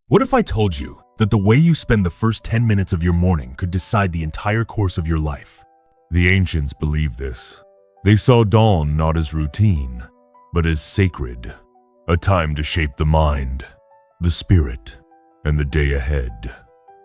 What if I told you that the way you spend the first 10 minutes of your morning could decide the entire course of your life? The ancients believed this. They saw dawn not as routine, but as sacred, a time to shape the mind, the spirit, and the day ahead.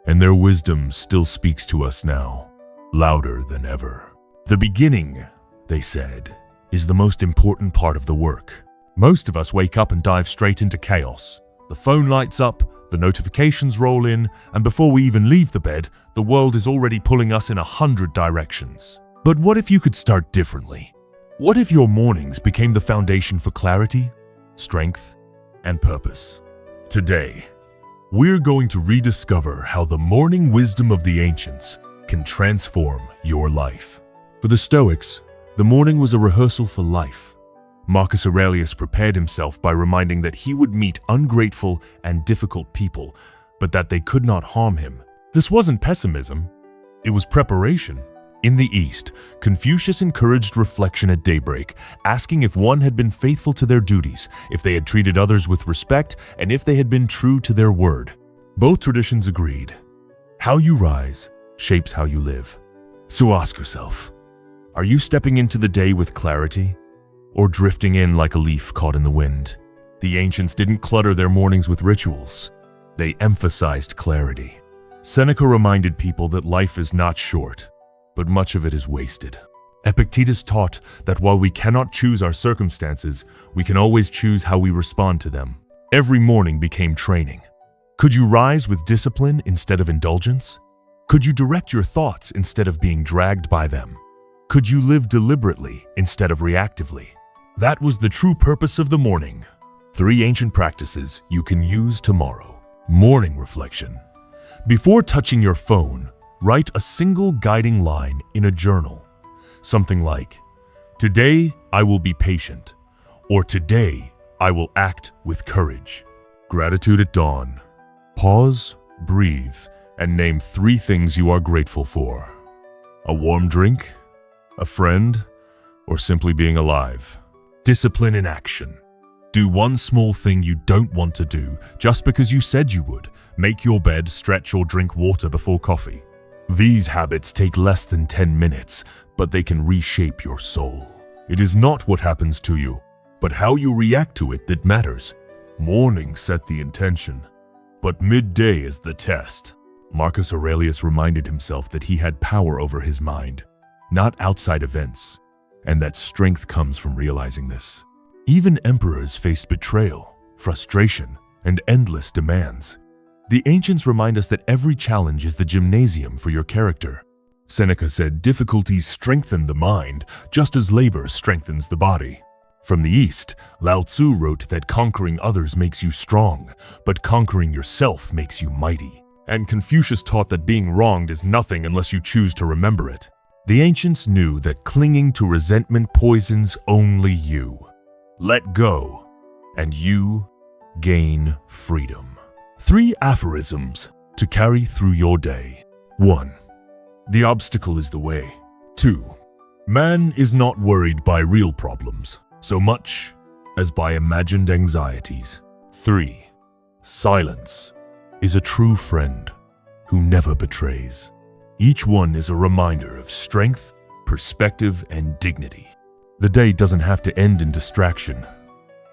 And their wisdom still speaks to us now, louder than ever. The beginning, they said, is the most important part of the work. Most of us wake up and dive straight into chaos. The phone lights up, the notifications roll in, and before we even leave the bed, the world is already pulling us in 100 directions. But what if you could start differently? What if your mornings became the foundation for clarity, strength, and purpose? Today, we're going to rediscover how the morning wisdom of the ancients can transform your life. For the Stoics, the morning was a rehearsal for life. Marcus Aurelius prepared himself by reminding that he would meet ungrateful and difficult people, but that they could not harm him. This wasn't pessimism, it was preparation. In the East, Confucius encouraged reflection at daybreak, asking if one had been faithful to their duties, if they had treated others with respect, and if they had been true to their word. Both traditions agreed. How you rise shapes how you live. So ask yourself, are you stepping into the day with clarity, or drifting in like a leaf caught in the wind? The ancients didn't clutter their mornings with rituals. They emphasized clarity. Seneca reminded people that life is not short, but much of it is wasted. Epictetus taught that while we cannot choose our circumstances, we can always choose how we respond to them. Every morning became training. Could you rise with discipline instead of indulgence? Could you direct your thoughts instead of being dragged by them? Could you live deliberately instead of reactively? That was the true purpose of the morning. 3 ancient practices you can use tomorrow. Morning reflection. Before touching your phone, write a single guiding line in a journal. Something like, "Today I will be patient," or "Today I will act with courage." Gratitude at dawn. Pause, breathe, and name 3 things you are grateful for. A warm drink, a friend, or simply being alive. Discipline in action. Do one small thing you don't want to do just because you said you would. Make your bed, stretch, or drink water before coffee. These habits take less than 10 minutes, but they can reshape your soul. It is not what happens to you, but how you react to it that matters. Morning set the intention, but midday is the test. Marcus Aurelius reminded himself that he had power over his mind, not outside events, and that strength comes from realizing this. Even emperors faced betrayal, frustration, and endless demands. The ancients remind us that every challenge is the gymnasium for your character. Seneca said difficulties strengthen the mind, just as labor strengthens the body. From the East, Lao Tzu wrote that conquering others makes you strong, but conquering yourself makes you mighty. And Confucius taught that being wronged is nothing unless you choose to remember it. The ancients knew that clinging to resentment poisons only you. Let go, and you gain freedom. 3 aphorisms to carry through your day. 1. The obstacle is the way. 2. Man is not worried by real problems so much as by imagined anxieties. 3. Silence is a true friend who never betrays. Each one is a reminder of strength, perspective, and dignity. The day doesn't have to end in distraction.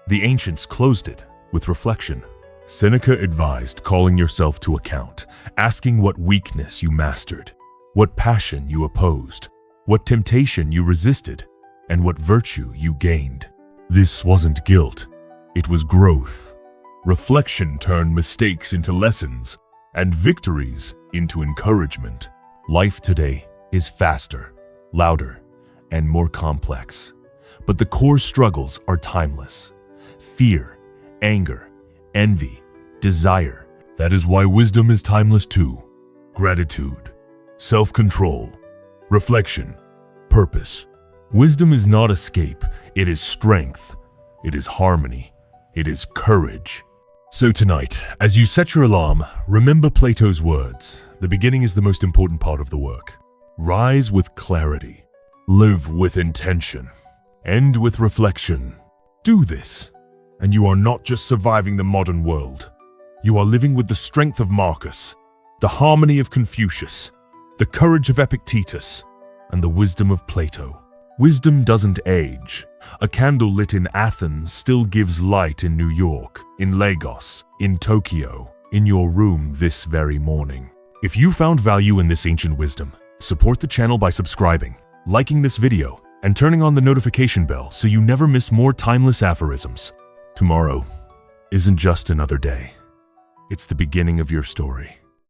The ancients closed it with reflection. Seneca advised calling yourself to account, asking what weakness you mastered, what passion you opposed, what temptation you resisted, and what virtue you gained. This wasn't guilt, it was growth. Reflection turned mistakes into lessons, and victories into encouragement. Life today is faster, louder, and more complex. But the core struggles are timeless. Fear, anger, envy, desire. That is why wisdom is timeless too. Gratitude, self-control, reflection, purpose. Wisdom is not escape, it is strength, it is harmony, it is courage. So tonight, as you set your alarm, remember Plato's words. The beginning is the most important part of the work. Rise with clarity, live with intention, end with reflection. Do this, and you are not just surviving the modern world, You are living with the strength of Marcus, the harmony of Confucius, the courage of Epictetus, and the wisdom of Plato. Wisdom doesn't age. A candle lit in Athens still gives light in New York, in Lagos, in Tokyo, in your room this very morning. If you found value in this ancient wisdom, support the channel by subscribing, liking this video, and turning on the notification bell so you never miss more timeless aphorisms. Tomorrow isn't just another day. It's the beginning of your story.